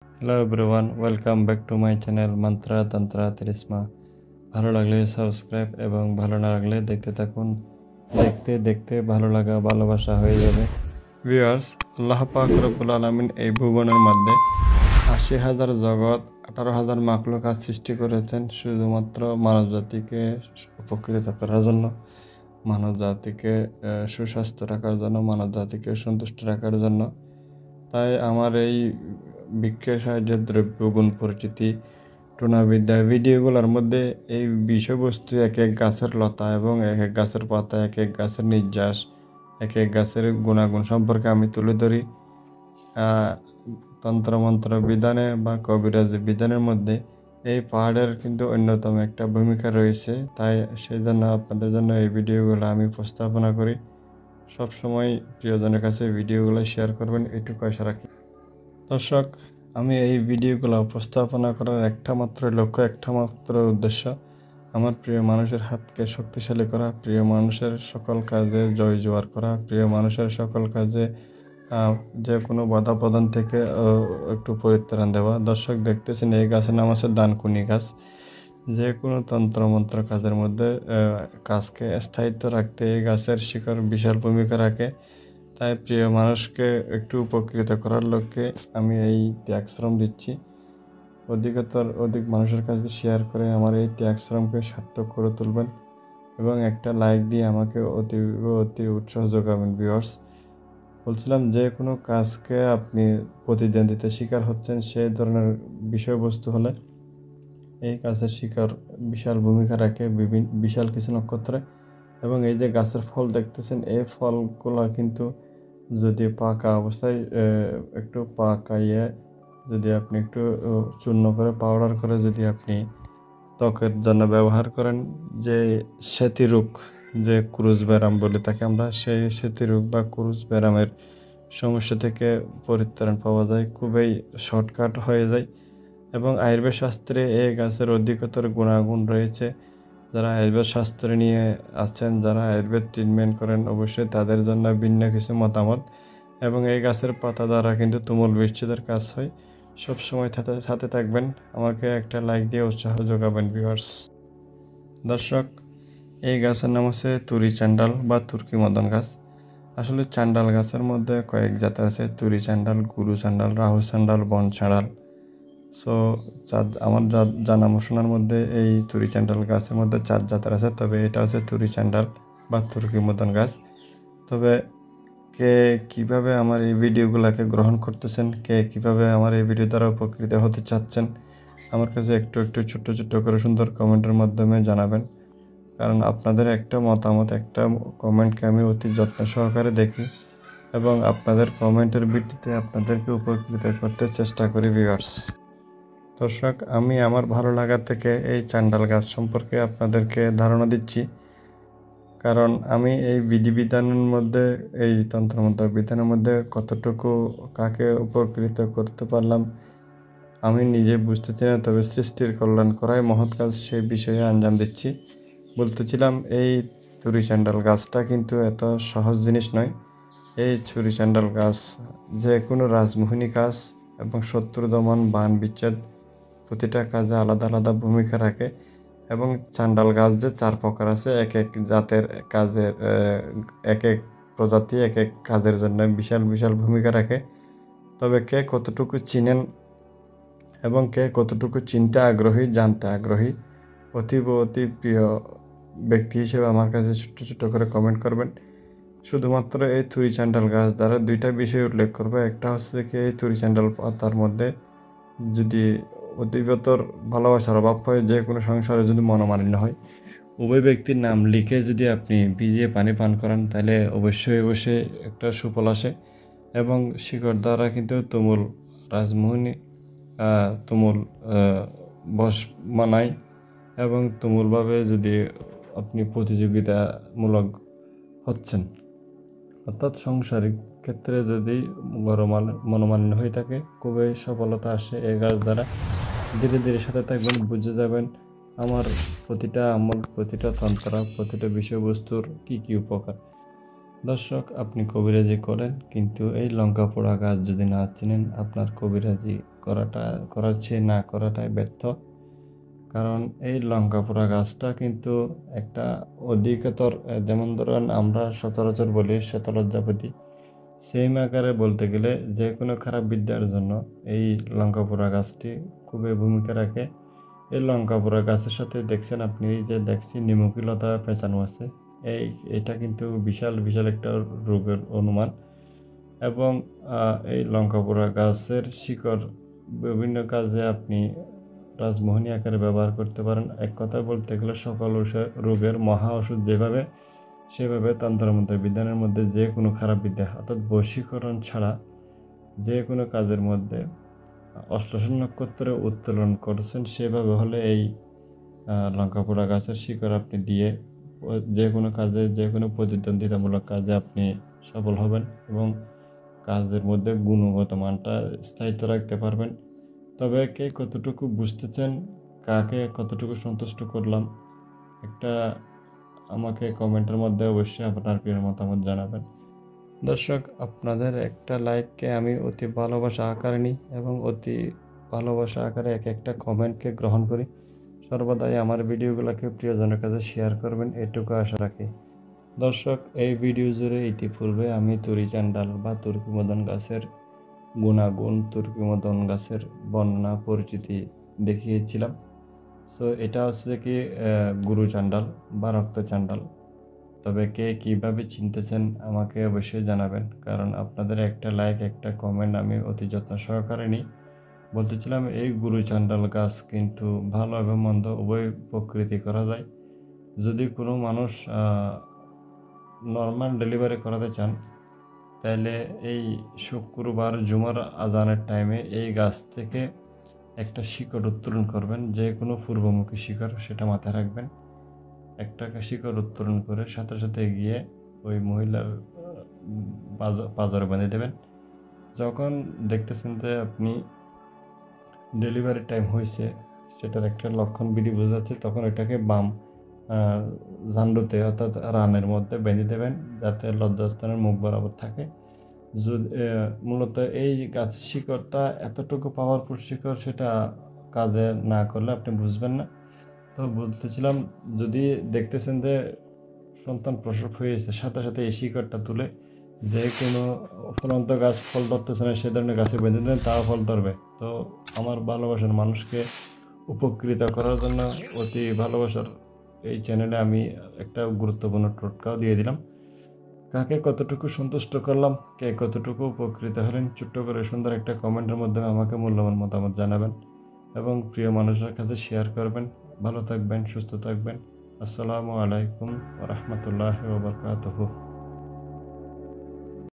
Hello everyone, welcome back to my channel মন্ত্রা তন্ত্রা তিরিসমা। ভালো লাগলে সাবস্ক্রাইব এবং ভালো না লাগলে দেখতে থাকুন। দেখতে দেখতে ভালো লাগা ভালোবাসা হয়ে যাবে। ভিউয়ার্স, আল্লাহ পাক রব্বুল আলামিন এই ভুবনের মধ্যে ৮০,০০০ জগৎ ১৮,০০০ মাখলুকাত সৃষ্টি করেছেন শুধুমাত্র মানব জাতিকে উপকৃত করার জন্য, মানব জাতিকে সুস্বাস্থ্য রাখার জন্য, মানব জাতিকে সন্তুষ্ট রাখার জন্য। তাই আমার এই বিক্রয় সাহায্যের দ্রব্যগুণ পরিচিতি টুনাবিদ্যা ভিডিওগুলোর মধ্যে এই বিষয়বস্তু এক এক গাছের লতা এবং এক এক গাছের পাতা, এক এক গাছের নির্যাস, এক এক গাছের গুণাগুণ সম্পর্কে আমি তুলে ধরি। তন্ত্রমন্ত্র বিধানে বা কবিরাজ বিধানের মধ্যে এই পাহাড়ের কিন্তু অন্যতম একটা ভূমিকা রয়েছে। তাই সেই জন্য আপনাদের জন্য এই ভিডিওগুলো আমি উপস্থাপনা করি। সবসময় প্রিয়জনের কাছে ভিডিওগুলো শেয়ার করবেন, এটুকু আশা রাখি। দর্শক, আমি এই ভিডিওগুলো উপস্থাপনা করার একটা মাত্র লক্ষ্য, একটা মাত্র উদ্দেশ্য আমার প্রিয় মানুষের হাতকে শক্তিশালী করা, প্রিয় মানুষের সকল কাজে জয় জোয়ার করা, প্রিয় মানুষের সকল কাজে যে কোনো বাধা প্রদান থেকে একটু পরিত্রাণ দেওয়া। দর্শক, দেখতেছেন এই গাছের নাম আছে দানকুনি গাছ। যে কোনো তন্ত্রমন্ত্র কাজের মধ্যে কাজকে স্থায়িত্ব রাখতে এই গাছের শিকড় বিশাল ভূমিকা রাখে। তাই প্রিয় মানুষকে একটু উপকৃত করার লক্ষ্যে আমি এই ত্যাগ শ্রম দিচ্ছি। অধিক মানুষের কাছে শেয়ার করে আমার এই ত্যাগ শ্রমকে সার্থক করে তুলবেন এবং একটা লাইক দিয়ে আমাকে অতি উৎসাহ যোগাবেন। ভিউয়ার্স, বলছিলাম যে কোনো কাজকে আপনি প্রতিদ্বন্দ্বিতা শিকার হচ্ছেন সেই ধরনের বিষয়বস্তু হলে এই গাছের শিকড় বিশাল ভূমিকা রাখে বিশাল কিছু নক্ষত্রে। এবং এই যে গাছের ফল দেখতেছেন, এই ফলগুলো কিন্তু যদি পাকা অবস্থায় একটু পাকাইয়ে যদি আপনি একটু চূর্ণ করে পাউডার করে যদি আপনি ত্বকের জন্য ব্যবহার করেন, যে সেতি রোগ, যে ক্রুজ ব্যারাম বলে তাকে আমরা, সেই সেতি রোগ বা ক্রুজ ব্যারামের সমস্যা থেকে পরিত্রাণ পাওয়া যায়, খুবই শর্টকাট হয়ে যায়। এবং আয়ুর্বেদ শাস্ত্রে এই গাছের অধিকতর গুণাগুণ রয়েছে। যারা আয়ুর্বেদ শাস্ত্র নিয়ে আছেন, যারা আয়ুর্বেদ ট্রিটমেন্ট করেন, অবশ্যই তাদের জন্য ভিন্ন কিছু মতামত। এবং এই গাছের পাতা দ্বারা কিন্তু তুমুল বিচ্ছেদের কাজ হয়। সবসময় সাথে থাকবেন, আমাকে একটা লাইক দিয়ে উৎসাহ যোগাবেন। ভিউয়ার্স, দর্শক, এই গাছের নাম হচ্ছে তুরি চান্ডাল বা তুর্কি মদন গাছ। আসলে চান্ডাল গাছের মধ্যে কয়েক জাতের আছে: তুরি চান্ডাল, গুরু চান্ডাল, রাহু চান্ডাল, বন চান্ডাল। সো আমার জানা শোনার মধ্যে এই তুরি চান্ডাল গাছের মধ্যে 4 জাতের আছে। তবে এটা হচ্ছে তুরি চান্ডাল বা তুর্কি মদন গাছ। তবে কে কিভাবে আমার এই ভিডিওগুলোকে গ্রহণ করতেছেন, কে কিভাবে আমার এই ভিডিও দ্বারা উপকৃত হতে চাচ্ছেন, আমার কাছে একটু একটু ছোট্ট ছোট্ট করে সুন্দর কমেন্টের মাধ্যমে জানাবেন। কারণ আপনাদের একটা মতামত, একটা কমেন্টকে আমি অতি যত্ন সহকারে দেখি এবং আপনাদের কমেন্টের ভিত্তিতে আপনাদেরকে উপকৃত করতে চেষ্টা করি। ভিউয়ার্স, দর্শক, আমি আমার ভালো লাগা থেকে এই চান্ডাল গাছ সম্পর্কে আপনাদেরকে ধারণা দিচ্ছি। কারণ আমি এই বিধিবিধানের মধ্যে, এই তন্ত্রমন্ত্র বিধানের মধ্যে কতটুকু কাকে উপকৃত করতে পারলাম আমি নিজে বুঝতেছি না। তবে সৃষ্টির কল্যাণ করাই মহৎ কাজ, সেই বিষয়ে আঞ্জাম দিচ্ছি। বলতেছিলাম, এই তুরি চান্ডাল গাছটা কিন্তু এত সহজ জিনিস নয়। এই ছুরি চান্ডাল গাছ যে কোনো রাজমোহিনী কাজ এবং শত্রু দমন, বান বিচ্ছেদ, প্রতিটা কাজে আলাদা আলাদা ভূমিকা রাখে। এবং চান্ডাল গাছ যে 4 প্রকার আছে, এক এক জাতের কাজের এক এক প্রজাতি এক এক কাজের জন্য বিশাল বিশাল ভূমিকা রাখে। তবে কে কতটুকু চিনেন এবং কে কতটুকু চিনতে আগ্রহী, জানতে আগ্রহী, অতি প্রিয় ব্যক্তি হিসেবে আমার কাছে ছোট্ট ছোট্ট করে কমেন্ট করবেন। শুধুমাত্র এই তুরি চান্ডাল গাছ দ্বারা 2টা বিষয় উল্লেখ করবো। একটা হচ্ছে কি, এই তুরি চান্ডাল পাতার মধ্যে যদি অধিকতর ভালোবাসার অভাব হয়, যে কোনো সংসারে যদি মনোমালিন্য হয়, উভয় ব্যক্তির নাম লিখে যদি আপনি ভিজিয়ে পানি পান করান, তাহলে অবশ্যই অবশ্যই একটা সুফল আসে। এবং শিকড় দ্বারা কিন্তু তুমুল রাজমোহিনী, তুমুল বশ মানায়। এবং তুমুলভাবে যদি আপনি প্রতিযোগিতামূলক হচ্ছেন, অর্থাৎ সাংসারিক ক্ষেত্রে যদি মনোমালিন্য হয়ে থাকে, খুবই সফলতা আসে এই গাছ দ্বারা। ধীরে ধীরে সাথে থাকবেন, বুঝে যাবেন আমার প্রতিটা আমল, প্রতিটা তন্ত্র, প্রতিটা বিষয়বস্তুর কি কি উপকার। দর্শক, আপনি কবিরাজি করেন, কিন্তু এই লঙ্কা পোড়া গাছ যদি না চিনেন, আপনার কবিরাজি করার চেয়ে না করাটাই ব্যর্থ। কারণ এই লঙ্কা পোড়া গাছটা কিন্তু একটা অধিকতর, যেমন ধরেন আমরা সচরাচর বলি শ্বেতলজ্জাপতি, সেম আকারে বলতে গেলে যে কোনো খারাপ বিদ্যার জন্য এই লঙ্কা পোড়া গাছটি খুবই ভূমিকা রাখে। এই লঙ্কা পোড়া গাছের সাথে দেখছেন আপনি যে দেখছি নিমকিলতা পেঁচানো আছে, এটা কিন্তু বিশাল বিশাল একটা রোগের অনুমান। এবং এই লঙ্কা পোড়া গাছের শিকড় বিভিন্ন কাজে আপনি রাজমোহনী আকারে ব্যবহার করতে পারেন। এক কথায় বলতে গেলে সকল রোগের মহা ওষুধ যেভাবে, সেভাবে তন্ত্রমন্ত্র বিধানের মধ্যে যে কোনো খারাপ বিদ্যা অর্থাৎ বশীকরণ ছাড়া যে কোনো কাজের মধ্যে অষ্টাদশ নক্ষত্রে উত্তোলন করছেন, সেভাবে হলে এই লঙ্কা পোড়া গাছের শিকড় আপনি দিয়ে যে কোনো কাজে, যে কোনো প্রতিদ্বন্দ্বিতামূলক কাজে আপনি সফল হবেন এবং কাজের মধ্যে গুণগত মানটা স্থায়িত্ব রাখতে পারবেন। তবে কে কতটুকু বুঝতেছেন, কাকে কতটুকু সন্তুষ্ট করলাম, একটা আমাকে কমেন্টের মধ্যে অবশ্যই আপনার প্রিয় মতামত জানাবেন। দর্শক, আপনাদের একটা লাইককে আমি অতি ভালোবাসা আকারে নিই এবং অতি ভালোবাসা আকারে এক একটা কমেন্টকে গ্রহণ করি। সর্বদাই আমার ভিডিওগুলোকে প্রিয়জনের কাছে শেয়ার করবেন, এটুকু আশা রাখি। দর্শক, এই ভিডিও জুড়ে ইতিপূর্বে আমি তুরি চান্ডাল বা তুর্কি মদন গাছের গুণাগুণ, তুর্কি মদন গাছের বর্ণনা পরিচিতি দেখিয়েছিলাম। সো এটা হচ্ছে কি গুরু চান্ডাল বা রক্ত চান্ডাল। তবে কে কীভাবে চিনতেছেন আমাকে অবশ্যই জানাবেন, কারণ আপনাদের একটা লাইক, একটা কমেন্ট আমি অতি যত্ন সহকারে নিই। বলতেছিলাম এই গুরু চান্ডাল গাছ কিন্তু ভালো এবং মন্দ উভয় প্রকৃতি করা যায়। যদি কোনো মানুষ নর্মাল ডেলিভারি করাতে চান, তাহলে এই শুক্রবার জুমার আজানের টাইমে এই গাছ থেকে একটা শিকড় উত্তোলন করবেন, যে কোনো পূর্বমুখী শিকড়, সেটা মাথায় রাখবেন। একটা শিকড় উত্তোলন করে সাথে সাথে গিয়ে ওই মহিলার পাঁজরে বেঁধে দেবেন। যখন দেখতেছেন যে আপনি ডেলিভারি টাইম হয়েছে, সেটার একটা লক্ষণ বিধি বোঝা যাচ্ছে, তখন এটাকে বাম ঝান্ডুতে অর্থাৎ রানের মধ্যে বেঁধে দেবেন, যাতে লজ্জাস্থানের মুখ বরাবর থাকে। মূলত এই গাছের শিকড়টা এতটুকু পাওয়ারফুল শিকড়, সেটা কাজে না করলে আপনি বুঝবেন না। তো বলতেছিলাম, যদি দেখতেছেন যে সন্তান প্রসব হয়েছে, সাথে সাথে এই শিকড়টা তুলে যে কোনো ফলন্ত গাছ ফল ধরতেছে না সে ধরনের গাছে বেঁধে দেন, তাও ফল ধরবে। তো আমার ভালোবাসার মানুষকে উপকৃত করার জন্য অতি ভালোবাসার এই চ্যানেলে আমি একটা গুরুত্বপূর্ণ টোটকাও দিয়ে দিলাম। কাকে কতটুকু সন্তুষ্ট করলাম, কে কতটুকু উপকৃত হলেন, ছোট্ট করে সুন্দর একটা কমেন্টের মাধ্যমে আমাকে মূল্যবান মতামত জানাবেন এবং প্রিয় মানুষের কাছে শেয়ার করবেন। ভালো থাকবেন, সুস্থ থাকবেন। আসসালামু আলাইকুম ওয়া রাহমাতুল্লাহি ওয়া বারাকাতুহু।